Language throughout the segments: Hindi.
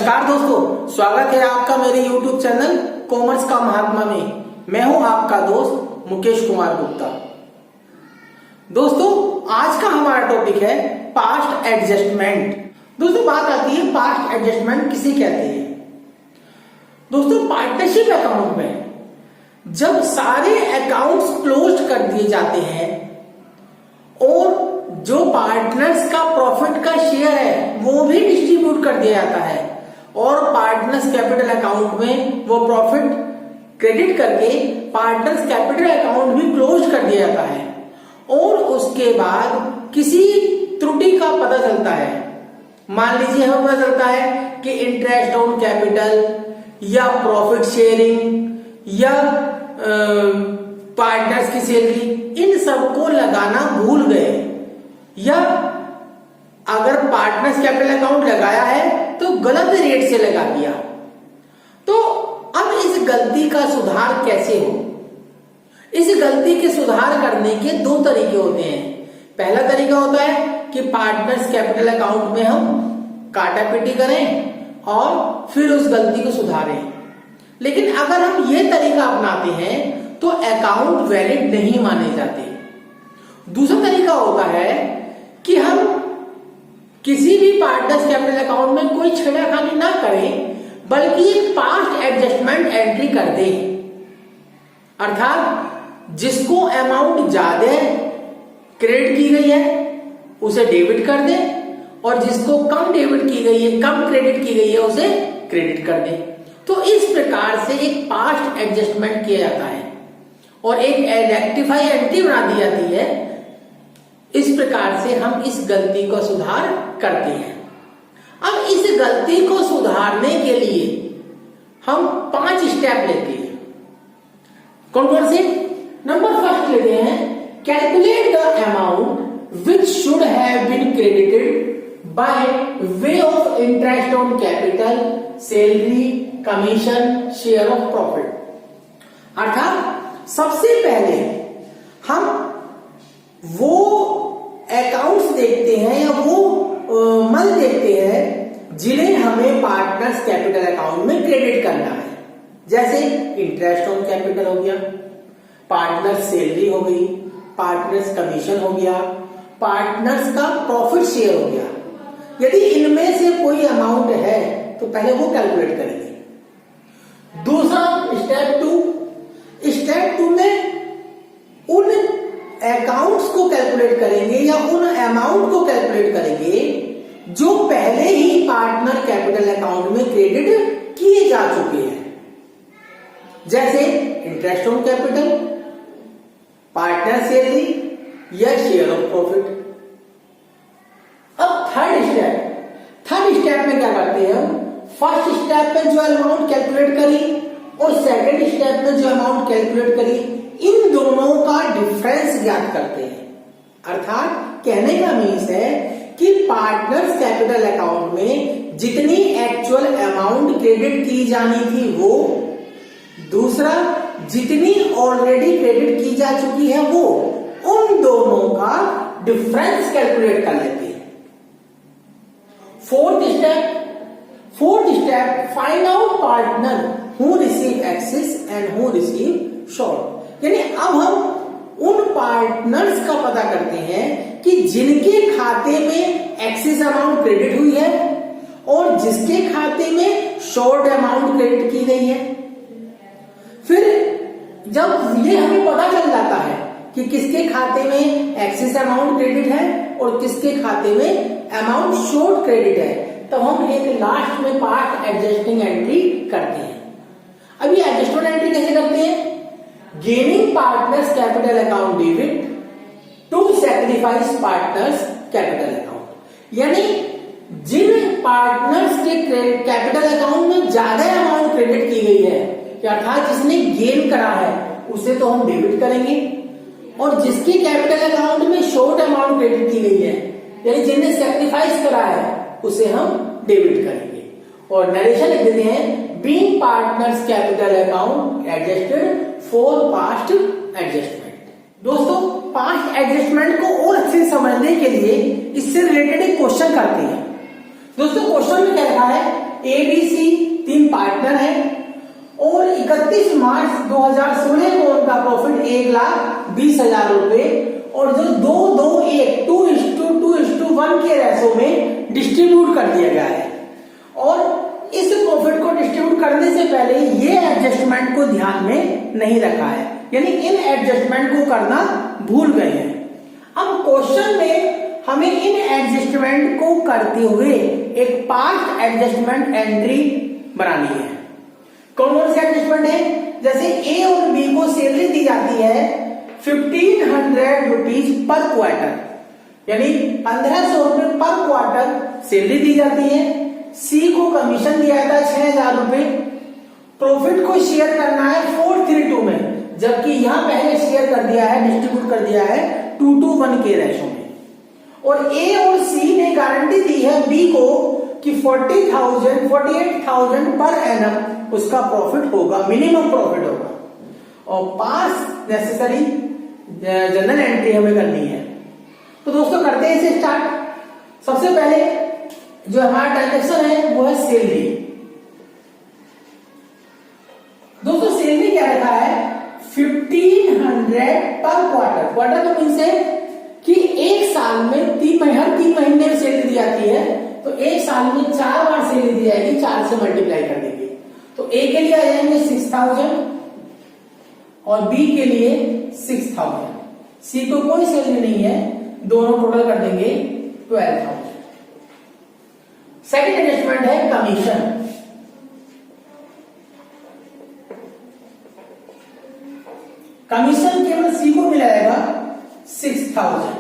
नमस्कार दोस्तों, स्वागत है आपका मेरे YouTube चैनल कॉमर्स का महात्मा में। मैं हूं आपका दोस्त मुकेश कुमार गुप्ता। दोस्तों, आज का हमारा टॉपिक है पास्ट एडजस्टमेंट। दोस्तों, बात आती है पास्ट एडजस्टमेंट किसे कहते हैं। दोस्तों, पार्टनरशिप अकाउंट में जब सारे अकाउंट्स क्लोज कर दिए जाते हैं और जो पार्टनर्स का प्रॉफिट का शेयर है वो भी डिस्ट्रीब्यूट कर दिया जाता है और पार्टनर्स कैपिटल अकाउंट में वो प्रॉफिट क्रेडिट करके पार्टनर्स कैपिटल अकाउंट भी क्लोज कर दिया जाता है और उसके बाद किसी त्रुटि का पता चलता है। मान लीजिए हमें पता चलता है कि इंटरेस्ट ऑन कैपिटल या प्रॉफिट शेयरिंग या पार्टनर्स की सैलरी, इन सबको लगाना भूल गए या अगर पार्टनर्स कैपिटल अकाउंट लगाया है तो गलत रेट से लगा दिया। तो अब इस गलती का सुधार कैसे हो। इस गलती के सुधार करने के दो तरीके होते हैं। पहला तरीका होता है कि पार्टनर्स कैपिटल अकाउंट में हम काटापीटी करें और फिर उस गलती को सुधारें। लेकिन अगर हम ये तरीका अपनाते हैं तो अकाउंट वैलिड नहीं माने जाते। दूसरा तरीका होता है कि हम किसी भी पार्टनर्स कैपिटल अकाउंट में कोई छेड़खानी ना करें बल्कि एक पास्ट एडजस्टमेंट एंट्री कर दें। अर्थात जिसको अमाउंट ज्यादा क्रेडिट की गई है उसे डेबिट कर दें और जिसको कम डेबिट की गई है, कम क्रेडिट की गई है, उसे क्रेडिट कर दें। तो इस प्रकार से एक पास्ट एडजस्टमेंट किया जाता है और एक रेक्टिफाई एंट्री बना दी जाती है। इस प्रकार से हम इस गलती को सुधार करते हैं। अब इस गलती को सुधारने के लिए हम 5 स्टेप लेते हैं। कौन कौन से? नंबर फर्स्ट लेते हैं, calculate the amount which should have been credited by way of interest on capital, salary, commission, share of profit. अर्थात सबसे पहले हम वो अकाउंट्स देखते हैं या वो मल देखते हैं जिन्हें हमें पार्टनर्स कैपिटल अकाउंट में क्रेडिट करना है। जैसे इंटरेस्ट ऑन कैपिटल हो गया, पार्टनर्स सैलरी हो गई, पार्टनर्स कमीशन हो गया, पार्टनर्स का प्रॉफिट शेयर हो गया। यदि इनमें से कोई अमाउंट है तो पहले वो कैलकुलेट करेंगे। दूसरा स्टेप 2 में उन अकाउंट्स को कैलकुलेट करेंगे या उन अमाउंट को कैलकुलेट करेंगे जो पहले ही पार्टनर कैपिटल अकाउंट में क्रेडिट किए जा चुके हैं। जैसे interest on capital, partner salary या शेयर ऑफ प्रॉफिट। अब थर्ड स्टेप में क्या करते हैं हम? फर्स्ट स्टेप में जो अमाउंट कैलकुलेट करी और सेकंड स्टेप में जो अमाउंट कैलकुलेट करी, इन दोनों का डिफरेंस ज्ञात करते हैं। अर्थात कहने का मीन्स है कि पार्टनर्स कैपिटल अकाउंट में जितनी एक्चुअल अमाउंट क्रेडिट की जानी थी वो, दूसरा जितनी ऑलरेडी क्रेडिट की जा चुकी है वो, उन दोनों का डिफरेंस कैलकुलेट कर लेते हैं। Fourth step find out partner who receive excess and who receive short. यानी अब हम उन पार्टनर्स का पता करते हैं कि जिनके खाते में एक्सेस अमाउंट क्रेडिट हुई है और जिसके खाते में शॉर्ट अमाउंट क्रेडिट की गई है। फिर जब ये हमें पता चल जाता है कि किसके खाते में एक्सेस अमाउंट क्रेडिट है और किसके खाते में अमाउंट शॉर्ट क्रेडिट है, तब हम एक लास्ट में पास्ट एडजस्टिंग एंट्री करते हैं। अब ये एडजस्टमेंट एंट्री कैसे करते हैं? Gaining partners capital account debit to sacrifice partners capital account. यानी जिन पार्टनर्स के कैपिटल अकाउंट में ज्यादा अमाउंट क्रेडिट की गई है, अर्थात जिसने गेन करा है, उसे तो हम डेबिट करेंगे और जिसके कैपिटल अकाउंट में शॉर्ट अमाउंट क्रेडिट की गई है, यानी जिन्हें सैक्रिफाइस करा है, उसे हम डेबिट करेंगे। और नरेशन लिख देते हैं, being partners capital account adjusted for past adjustment. दोस्तों, पास्ट एडजस्टमेंट को और अच्छे से समझने के लिए इससे रिलेटेड एक क्वेश्चन करते हैं। दोस्तों, क्वेश्चन में क्या लिखा है ABC 3 पार्टनर हैं और 31 मार्च 2016 को उनका प्रॉफिट 1,20,000 रुपए और जो 2-2-1 2:1 के रेशो में डिस्ट्रीब्यूट कर दिया गया है। और इस प्रॉफिट को डिस्ट्रीब्यूट करने से पहले ये एडजस्टमेंट को ध्यान में नहीं रखा है, यानी इन एडजस्टमेंट को करना भूल गए हैं। अब क्वेश्चन में हमें इन एडजस्टमेंट को करते हुए एक पास्ट एडजस्टमेंट एंट्री बनानी है। कौन कौन से एडजस्टमेंट है? जैसे ए और बी को सैलरी दी जाती है 1500 रुपीज पर क्वार्टर, यानी 1500 रुपए पर क्वार्टर सैलरी दी जाती है। सी को कमीशन दिया था 6,000 रुपए। प्रॉफिट को शेयर करना है 4:3 में, जबकि यहां पहले शेयर कर दिया है, डिस्ट्रीब्यूट कर दिया है 2:1 के रेशो में। और ए और सी ने गारंटी दी है बी को कि 48,000 पर एनम उसका प्रॉफिट होगा, मिनिमम प्रॉफिट होगा। और पास नेसेसरी जनरल एंट्री हमें करनी है। तो दोस्तों करते हैं इसे स्टार्ट। सबसे पहले जो हमारा ट्रांजेक्शन है वो है सैलरी। दोस्तों सैलरी क्या रखा है? 1500 पर क्वार्टर। क्वार्टर तो मीन्स है कि एक साल में हर 3 महीने में सैलरी दी जाती है, तो एक साल में 4 बार सैलरी दी जाएगी, 4 से मल्टीप्लाई कर देंगे। तो ए के लिए आ जाएंगे 6,000 और बी के लिए 6,000। सी को कोई सैलरी नहीं है, दोनों टोटल कर देंगे 12,000। सेकंड एडजस्टमेंट है कमीशन। कमीशन केवल सी को मिलाएगा 6,000,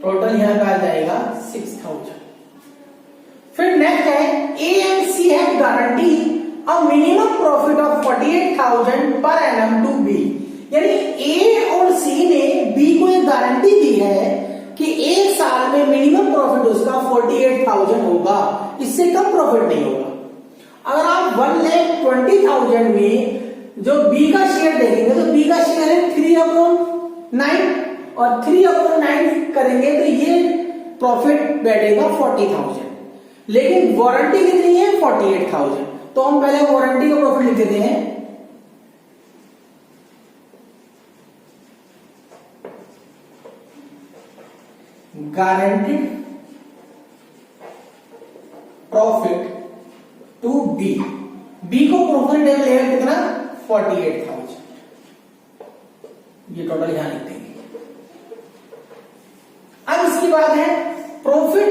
टोटल यहां पे आ जाएगा 6,000। फिर नेक्स्ट है A and C have guarantee a minimum profit of 48,000 per annum to be, यानी ए और सी ने बी को एक गारंटी दी है कि एक साल में मिनिमम प्रॉफिट उसका 48,000 होगा, इससे कम प्रॉफिट नहीं होगा। अगर आप 1,20,000 में जो बी का शेयर देखेंगे तो बी का शेयर है 3/9 और 3/9 करेंगे तो ये प्रॉफिट बैठेगा 40,000, लेकिन वारंटी कितनी है? 48,000। तो हम पहले वारंटी का प्रॉफिट लिख देते हैं। Guaranteed profit to be. B को प्रॉफिट लेगा कितना? 48,000। ये टोटल यहां लिख देंगे। अब इसके बाद है प्रॉफिट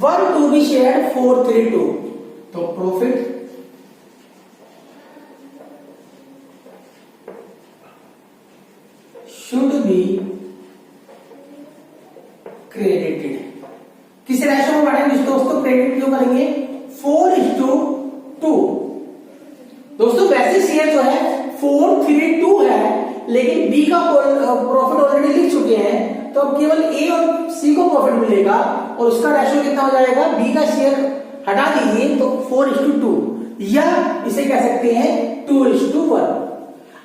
1 टू बी शेयर 432। तो प्रॉफिट शुड बी क्रेडिटेड। किस रेशो में बांटेंगे दोस्तों? क्रेडिट क्यों करेंगे? 4:2। दोस्तों वैसे शेयर जो है 432 है, लेकिन बी का प्रॉफिट ऑलरेडी लिख चुके हैं, तो अब केवल ए और सी को प्रॉफिट मिलेगा और उसका रेशो कितना हो जाएगा? बी का शेयर हटा दीजिए तो 4:2, या इसे कह सकते हैं 2:1।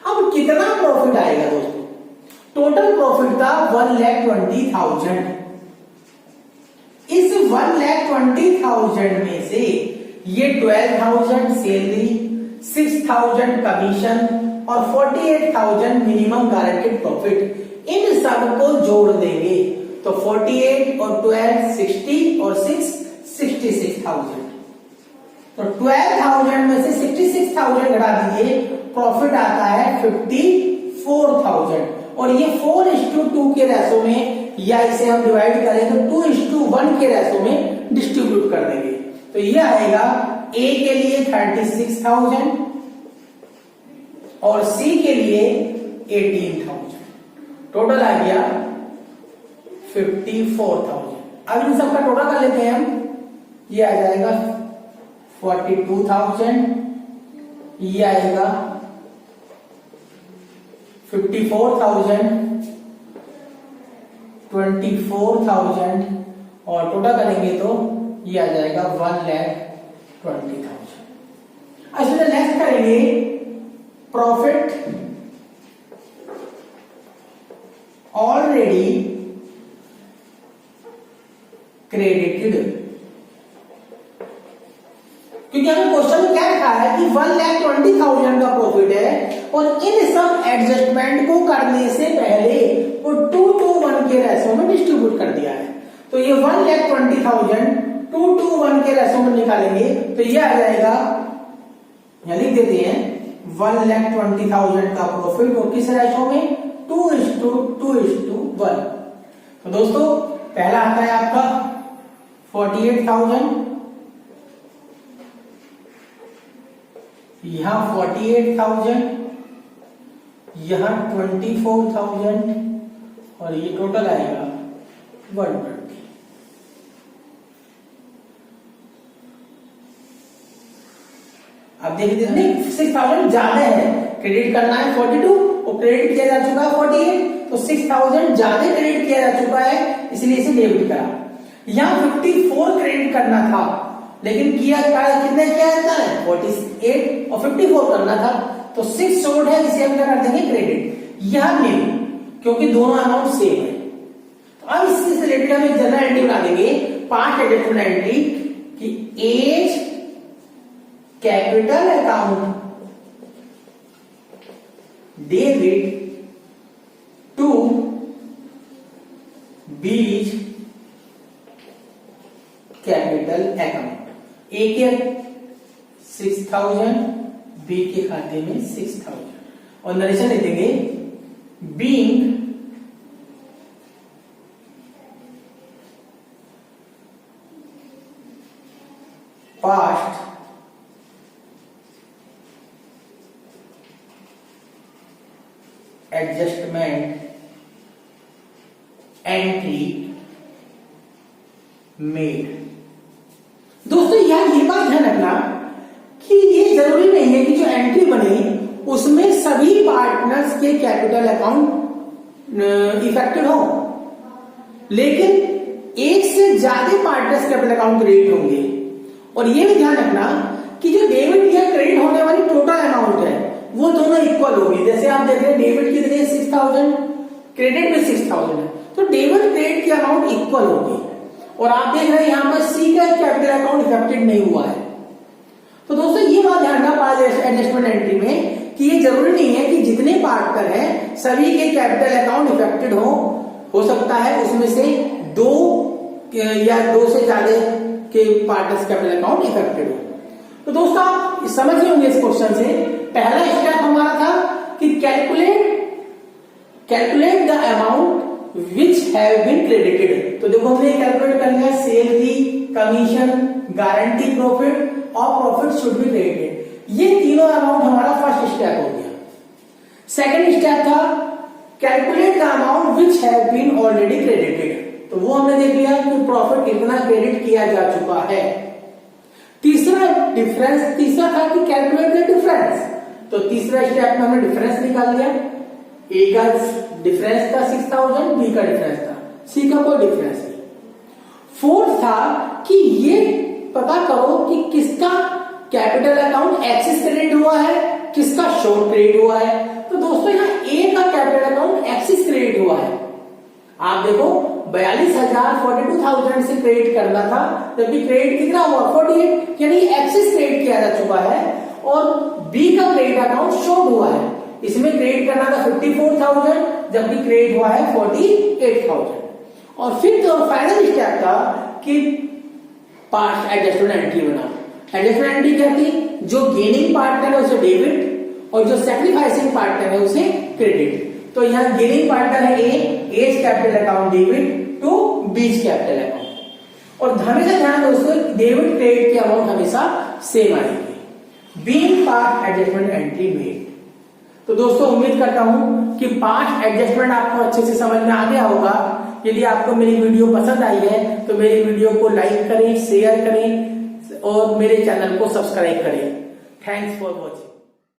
अब कितना प्रॉफिट आएगा दोस्तों? टोटल प्रॉफिट था 1,20,000। इस 1,20,000 में से ये 12,000 सैलरी, 6,000 कमीशन और 48,000 मिनिमम गारंटेड प्रॉफिट, इन सब को जोड़ देंगे तो 48 और 12 60 और 6 66,000। तो 12,000 में से 66,000 घटा दीजिए, प्रॉफिट आता है 54,000। और ये 4:2 के रेशो में, या इसे हम डिवाइड करें तो 2:1 के रेशो में डिस्ट्रीब्यूट कर देंगे। तो ये आएगा ए के लिए 36,000 और सी के लिए 18,000। टोटल आ गया 54,000। अब इन सबका टोटल कर लेते हैं हम। ये आ जाएगा 42,000, ये आएगा 54,000, 24,000 और टोटल करेंगे तो ये आ जाएगा 1,20,000। अच्छा नेक्स्ट करेंगे प्रॉफिट ऑलरेडी क्रेडिटेड। यहाँ क्वेश्चन में क्या लिखा है कि 1,20,000 का प्रॉफिट है और इन सब एडजस्टमेंट को करने से पहले वो 2:1 के रेशो में डिस्ट्रीब्यूट कर दिया है। तो ये 1,20,000 2:1 के रेशो में निकालेंगे तो ये आ जाएगा, यहां लिख देते हैं 1,20,000 का प्रॉफिट और किस रेशो में 2:1। तो दोस्तों पहला आता है आपका 48,000, यहां 48,000, यहां 24,000 और ये टोटल आएगा 120। अब देखिए नहीं 6,000 ज्यादा है, क्रेडिट करना है 42 और क्रेडिट किया जा चुका है 48, तो 6,000 ज्यादा क्रेडिट किया जा चुका है इसलिए इसे डेबिट करा। यहां 54 क्रेडिट करना था लेकिन कितना किया जाता है 48 और 54 करना था, तो 6 शॉर्ट है इसे हम क्या कर देंगे क्रेडिट, यह नहीं क्योंकि दोनों अमाउंट सेम है। तो अब इससे रिलेटेड हम एक जनरल एंट्री बना देंगे, 5 एडजस्टमेंट एंट्री कि A's capital account debit to B's capital account. A के 6,000, बी के खाते में 6,000 और नरेशन लिख देंगे being past adjustment entry made. दोस्तों यार ये बात ध्यान रखना कि ये जरूरी नहीं है कि जो एंट्री बने उसमें सभी पार्टनर्स के कैपिटल अकाउंट इफेक्टेड हो, लेकिन एक से ज्यादा पार्टनर्स कैपिटल अकाउंट क्रेडिट होंगे। और ये भी ध्यान रखना कि जो डेबिट या क्रेडिट होने वाली टोटल अमाउंट है वो दोनों इक्वल होगी। जैसे आप देख रहे हैं डेबिट कितनी है 6,000, क्रेडिट में 6,000 है, तो डेबिट क्रेडिट की अमाउंट इक्वल होगी। और आप देख रहे हैं यहां पर सी का कैपिटल अकाउंट इफेक्टेड नहीं हुआ है। तो दोस्तों ये बात ध्यान रखना एडजस्टमेंट एंट्री में कि ये जरूरी नहीं है कि जितने पार्टनर हैं सभी के कैपिटल अकाउंट इफेक्टेड हो सकता है उसमें से 2 या 2 से ज्यादा के पार्टनर्स कैपिटल अकाउंट इफेक्टेड हो। तो दोस्तों आप समझ गए होंगे इस क्वेश्चन से। पहला स्टेप हमारा था कि calculate the amount which have been credited. तो देखो हमने कैलकुलेट कर लिया, सैलरी, कमीशन, गारंटी प्रॉफिट और प्रॉफिट शुड बी क्रेडिटेड। ये तीनों अमाउंट हमारा फर्स्ट स्टेप हो गया। सेकंड स्टेप था calculate the amount which have been already credited. तो वो हमने देख लिया कि प्रॉफिट कितना क्रेडिट किया जा चुका है। तीसरा था कि कैलकुलेट द डिफरेंस। तो तीसरा स्टेप में हमने डिफरेंस निकाल लिया। ए का डिफरेंस था 6,000, बी का डिफरेंस था, सी का कोई डिफरेंस नहीं। फोर्थ था कि ये पता करो कि किसका कैपिटल अकाउंट एक्सिस क्रेडिट हुआ है, किसका शॉर्ट क्रेडिट हुआ है। तो दोस्तों यहाँ ए का कैपिटल अकाउंट एक्सिस क्रेडिट हुआ है। आप देखो 42,000 से क्रेडिट करना था, जबकि क्रेडिट कितना हुआ 48, यानी एक्सिस क्रेडिट किया जा चुका है। और बी का क्रेडिट अकाउंट शॉर्ट हुआ है, इसमें क्रेडिट करना था 54,000 जबकि क्रेडिट हुआ है 48,000। और फिफ्थ और फाइनल स्टेप था कि पास्ट एडजस्टमेंट एंट्री बना। एडजस्टमेंट एंट्री क्या थी, जो गेनिंग पार्टनर है उसे डेबिट और जो सैक्रिफाइसिंग पार्टनर है उसे क्रेडिट। तो यहाँ गेनिंग पार्टनर है as capital account debit to B's capital account. और हमेशा ध्यान दोस्तों डेबिट क्रेडिट की अमाउंट हमेशा सेम आएगी। Being past adjustment entry made. तो दोस्तों उम्मीद करता हूं कि पास्ट एडजस्टमेंट आपको अच्छे से समझ में आ गया होगा। यदि आपको मेरी वीडियो पसंद आई है तो मेरी वीडियो को लाइक करें, शेयर करें और मेरे चैनल को सब्सक्राइब करें। Thanks for watching.